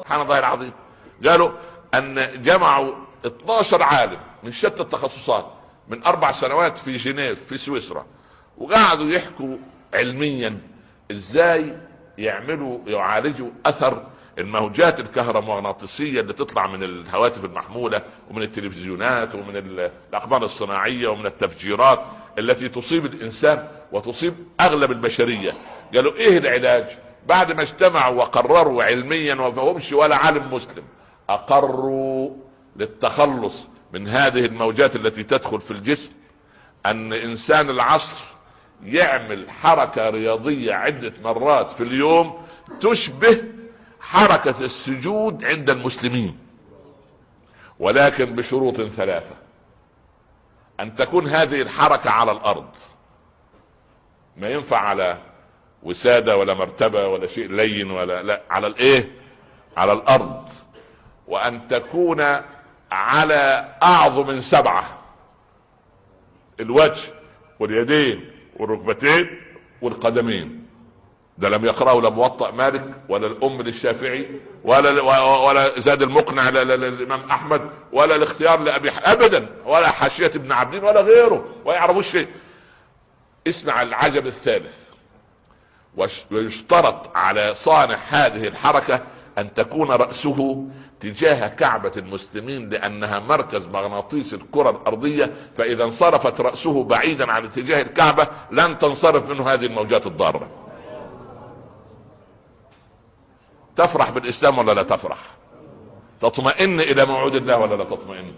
سبحان الله العظيم. قالوا ان جمعوا 12 عالم من شتى التخصصات من 4 سنوات في جنيف في سويسرا، وقعدوا يحكوا علميا ازاي يعالجوا اثر الموجات الكهرومغناطيسية اللي تطلع من الهواتف المحمولة ومن التلفزيونات ومن الاقمار الصناعية ومن التفجيرات التي تصيب الانسان وتصيب اغلب البشرية. قالوا ايه العلاج؟ بعد ما اجتمعوا وقرروا علميا ومفهمش ولا عالم مسلم، اقروا للتخلص من هذه الموجات التي تدخل في الجسم ان انسان العصر يعمل حركة رياضية عدة مرات في اليوم تشبه حركة السجود عند المسلمين، ولكن بشروط 3: ان تكون هذه الحركة على الارض، ما ينفع على وسادة ولا مرتبة ولا شيء لين ولا لا، على الايه؟ على الارض. وان تكون على اعظم 7، الوجه واليدين والركبتين والقدمين. ده لم يقرأه لا موطأ مالك ولا الام للشافعي ولا زاد المقنع للامام احمد ولا الاختيار لابي ابدا ولا حاشية ابن عبدين ولا غيره، ويعرفوش شيء. اسمع العجب الثالث: ويشترط على صانع هذه الحركة ان تكون رأسه تجاه كعبة المسلمين، لانها مركز مغناطيس الكرة الارضية، فاذا انصرفت رأسه بعيدا عن اتجاه الكعبة لن تنصرف منه هذه الموجات الضارة. تفرح بالاسلام ولا لا تفرح؟ تطمئن الى موعود الله ولا لا تطمئن؟